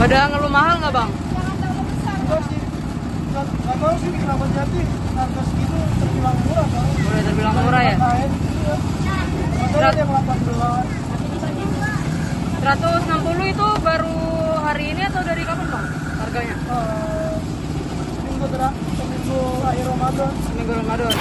Pada ngeluh mahal nggak bang? Enggak sih, nggak tahu sih kenapa jadi harga segitu terbilang murah kan? Boleh terbilang murah ya? Kain iya. Makanya ada yang 18. 160 itu baru hari ini atau dari kapan bang? Harganya? Seminggu akhir Ramadan. Seminggu Ramadan.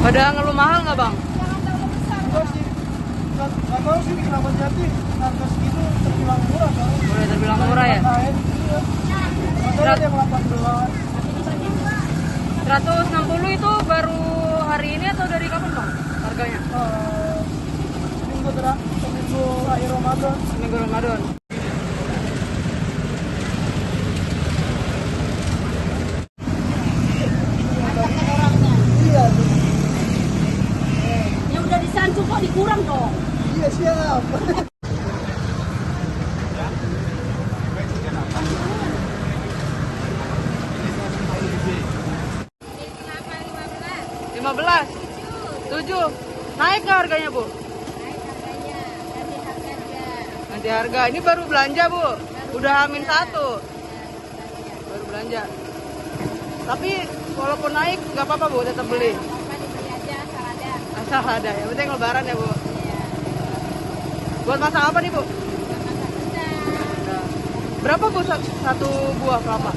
Pada ngeluh mahal nggak bang? Enggak sih, nggak tahu sih kenapa jadi harga segitu terbilang murah kan? Boleh terbilang murah ya? Kain iya. Makanya ada yang 18. 160 itu baru hari ini atau dari kapan bang? Harganya? Seminggu akhir Ramadan. Seminggu Ramadan. Iya. Yang udah disancu kok dikurang dong. Iya siap. Lima belas, 7. Naik ke harganya bu? Nanti harga. Ini baru belanja bu? Udah H-1. Baru belanja. Tapi walaupun naik nggak apa-apa bu, tetap beli. Asal ada. Yang penting lebaran ya bu. Buat masak apa nih bu? Berapa bu satu buah kelapa?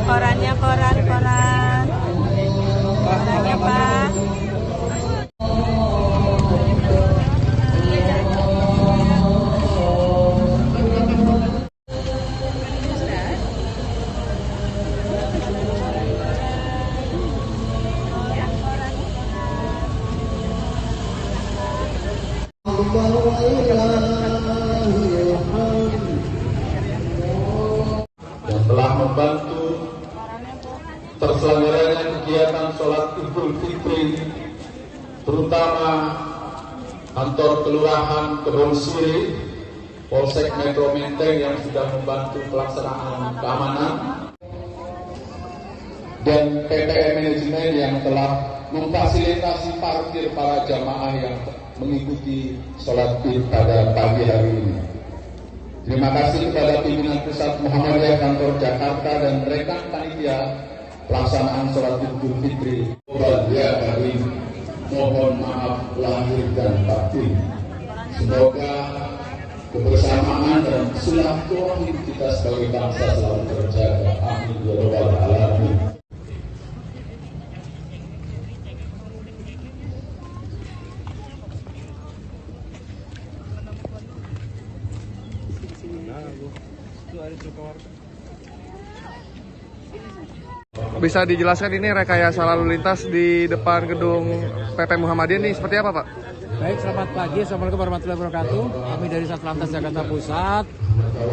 Korannya korannya Pak. Yang telah membantu terselenggaranya kegiatan sholat Idul Fitri, terutama kantor kelurahan Kebon Siri, Polsek Metro Menteng yang sudah membantu pelaksanaan keamanan, dan PPM Manajemen yang telah memfasilitasi parkir para jamaah yang mengikuti sholat Id pada pagi hari ini. Terima kasih kepada pimpinan Pusat Muhammadiyah Kantor Jakarta dan rekan panitia pelaksanaan sholat Idul Fitri. Dari mohon maaf lahir dan batin. Semoga kebersamaan dan silaturahmi kita sebagai bangsa selalu terjaga. Amin ya rabbal alamin. Bisa dijelaskan ini rekayasa lalu lintas di depan gedung PP Muhammadiyah ini seperti apa Pak? Baik, selamat pagi. Assalamualaikum warahmatullahi wabarakatuh. Kami dari Satlantas Jakarta Pusat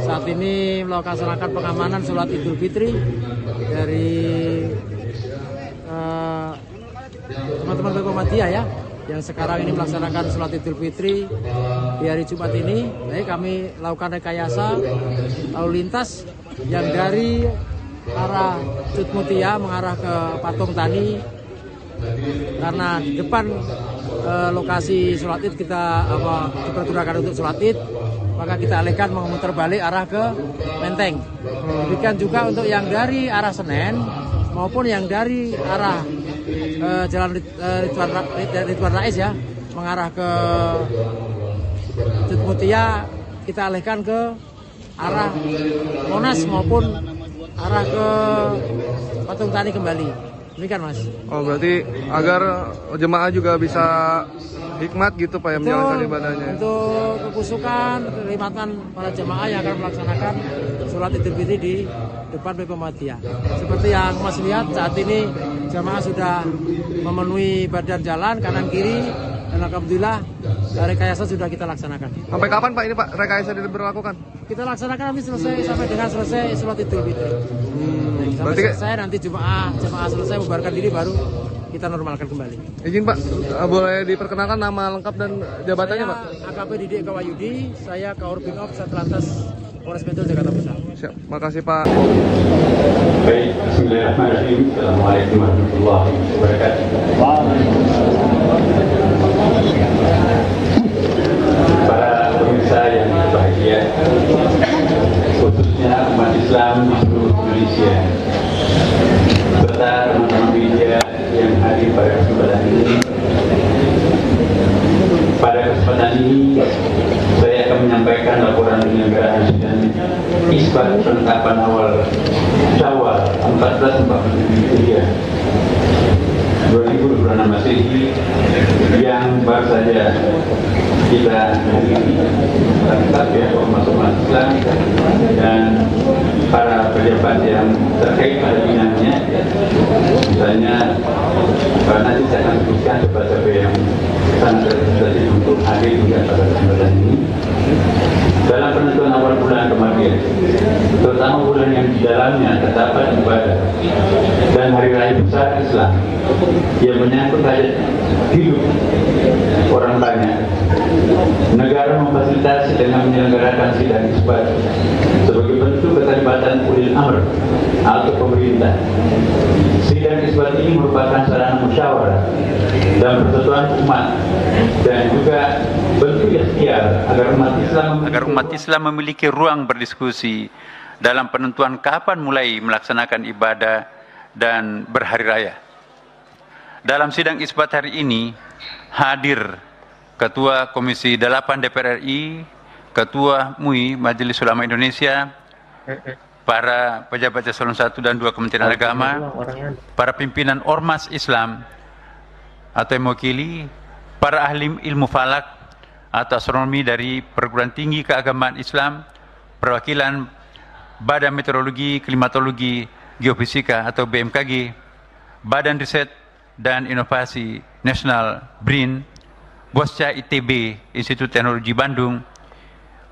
saat ini melaksanakan pengamanan sholat Idul Fitri dari teman-teman Muhammadiyah ya. yang sekarang ini melaksanakan sholat Idul Fitri di hari Jumat ini. Baik, kami lakukan rekayasa lalu lintas yang dari arah Cut Mutia mengarah ke Patung Tani, karena di depan lokasi sholat id kita diperkirakan untuk sholat id, maka kita alihkan memutar balik arah ke Menteng. Demikian juga untuk yang dari arah Senen maupun yang dari arah Jalan Ridwan Rais ya, mengarah ke Cut Mutia, kita alihkan ke arah Monas maupun arah ke Patung Tani kembali. Demikian Mas. Oh, berarti agar jemaah juga bisa hikmat gitu Pak, yang menjalankan ibadahnya. Untuk kekusukan, kenikmatan para jemaah yang akan melaksanakan sholat Idul Fitri di depan PP Muhammadiyah. Seperti yang Mas lihat, saat ini jemaah sudah memenuhi badan jalan kanan kiri, dan alhamdulillah rekayasa sudah kita laksanakan. Sampai kapan Pak ini Pak rekayasa diberlakukan? Kita laksanakan sampai dengan selesai sholat Idul Fitri. Sampai berarti selesai, nanti jemaah selesai membubarkan diri, baru kita normalkan kembali. Izin Pak, boleh diperkenalkan nama lengkap dan jabatannya Pak? AKP Didik Eka Wahyudi, saya Kaurbinob Satlantas Polres Metro Jakarta Pusat. Siap, makasih Pak. Baik, bismillahirrahmanirrahim. Assalamualaikum warahmatullahi wabarakatuh. Para pemirsa yang berbahagia, khususnya umat Islam di seluruh Indonesia, serta teman-teman media yang hadir pada kesempatan ini. Pada kesempatan ini, saya akan menyampaikan laporan penyelenggaraan sidang isbat penetapan awal Syawal 1447 Hijriah 2026 Masehi yang baru saja kita hadiri, tetap ya masuk Islam dan para pejabat yang terkait pada bidangnya, misalnya nanti saya akan sebutkan siapa-siapa yang sangat representatif untuk hadir pada kesempatan ini. Dalam penentuan awal bulan kemarin, terutama bulan yang di dalamnya terdapat ibadah dan hari raya besar Islam yang menyangkut hajat hidup orang banyak, negara memfasilitasi dengan menyelenggarakan sidang isbat sebagai bentuk keterlibatan ulil amr atau pemerintah. Sidang isbat ini merupakan sarana musyawarah dan persatuan umat dan juga bentuk ikhtiar agar umat Islam memiliki ruang berdiskusi dalam penentuan kapan mulai melaksanakan ibadah dan berhari raya. Dalam sidang isbat hari ini hadir Ketua Komisi 8 DPR RI, Ketua MUI Majelis Ulama Indonesia, para pejabat eselon 1 dan 2 Kementerian Agama, para pimpinan Ormas Islam atau yang mewakili, para ahli ilmu falak atau astronomi dari perguruan tinggi keagamaan Islam, perwakilan Badan Meteorologi, Klimatologi, Geofisika atau BMKG, Badan Riset dan Inovasi Nasional BRIN, Bosca ITB Institut Teknologi Bandung,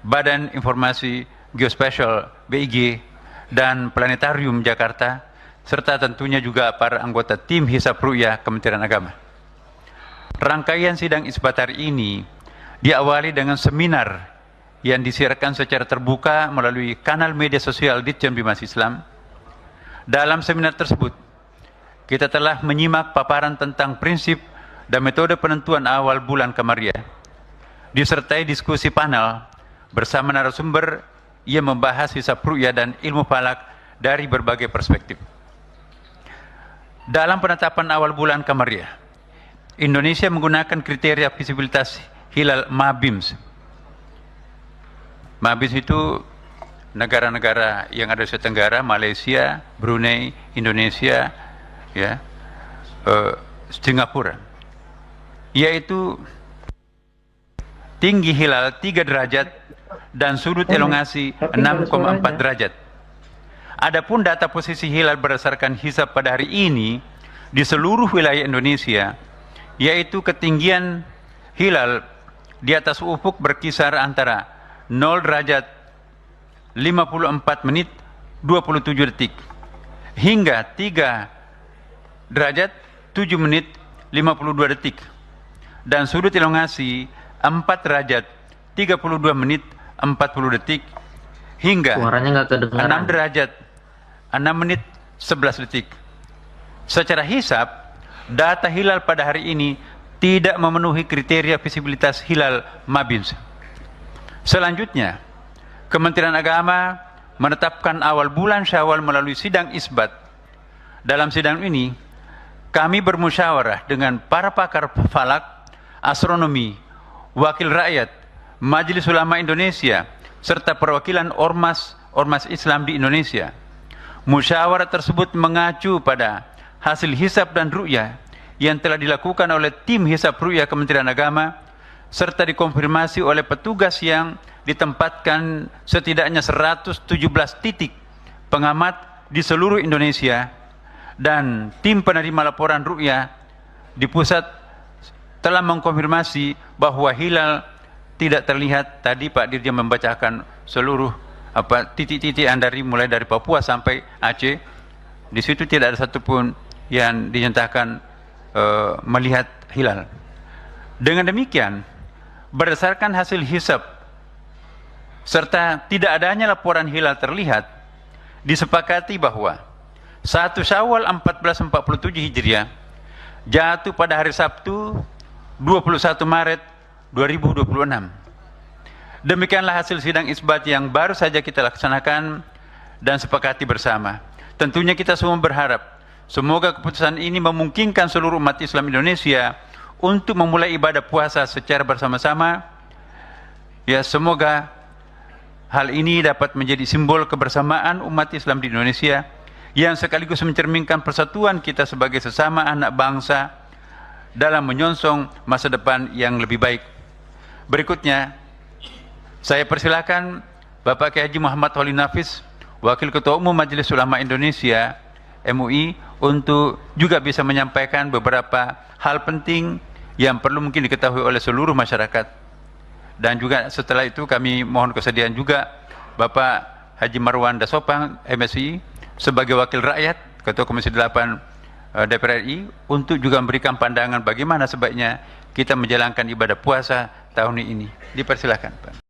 Badan Informasi Geospasial BIG, dan Planetarium Jakarta, serta tentunya juga para anggota tim Hisab Ru'yah Kementerian Agama. Rangkaian sidang isbat hari ini diawali dengan seminar yang disiarkan secara terbuka melalui kanal media sosial Ditjen Bimas Islam. Dalam seminar tersebut, kita telah menyimak paparan tentang prinsip dan metode penentuan awal bulan Qamariah, disertai diskusi panel bersama narasumber yang membahas hisab ru'yah dan ilmu falak dari berbagai perspektif. Dalam penetapan awal bulan Qamariah, Indonesia menggunakan kriteria visibilitas hilal MABIMS. MABIMS itu negara-negara yang ada di Asia Tenggara, Malaysia, Brunei, Indonesia, ya, Singapura, yaitu tinggi hilal 3 derajat dan sudut elongasi 6,4 derajat. Adapun data posisi hilal berdasarkan hisab pada hari ini di seluruh wilayah Indonesia, yaitu ketinggian hilal di atas ufuk berkisar antara 0 derajat 54 menit 27 detik hingga 3 derajat 7 menit 52 detik. dan sudut elongasi 4 derajat 32 menit 40 detik hingga Suaranya nggak kedengaran. 6 derajat 6 menit 11 detik. Secara hisab, data hilal pada hari ini tidak memenuhi kriteria visibilitas hilal Mabins. Selanjutnya, Kementerian Agama menetapkan awal bulan Syawal melalui sidang isbat. Dalam sidang ini, kami bermusyawarah dengan para pakar falak, astronomi, wakil rakyat, Majelis Ulama Indonesia, serta perwakilan ormas Islam di Indonesia. Musyawarah tersebut mengacu pada hasil hisab dan ru'yah yang telah dilakukan oleh tim hisab ru'yah Kementerian Agama, serta dikonfirmasi oleh petugas yang ditempatkan setidaknya 117 titik pengamat di seluruh Indonesia, dan tim penerima laporan ru'yah di pusat telah mengkonfirmasi bahwa hilal tidak terlihat. Tadi Pak Dirjen membacakan seluruh titik-titik yang mulai dari Papua sampai Aceh. Di situ tidak ada satupun yang dinyatakan melihat hilal. Dengan demikian, berdasarkan hasil hisab serta tidak adanya laporan hilal terlihat, disepakati bahwa 1 Syawal 1447 Hijriah jatuh pada hari Sabtu 21 Maret 2026. Demikianlah hasil sidang isbat yang baru saja kita laksanakan dan sepakati bersama. Tentunya kita semua berharap semoga keputusan ini memungkinkan seluruh umat Islam Indonesia untuk memulai ibadah puasa secara bersama-sama. Ya, semoga hal ini dapat menjadi simbol kebersamaan umat Islam di Indonesia yang sekaligus mencerminkan persatuan kita sebagai sesama anak bangsa dalam menyongsong masa depan yang lebih baik. Berikutnya, saya persilakan Bapak Kiai Haji Muhammad Holil Nafis, Wakil Ketua Umum Majelis Ulama Indonesia MUI, untuk juga bisa menyampaikan beberapa hal penting yang perlu mungkin diketahui oleh seluruh masyarakat. Dan juga setelah itu kami mohon kesediaan juga Bapak Haji Marwan Dasopang MSI sebagai wakil rakyat, Ketua Komisi 8 DPR RI, untuk juga memberikan pandangan bagaimana sebaiknya kita menjalankan ibadah puasa tahun ini. Dipersilakan, Pak.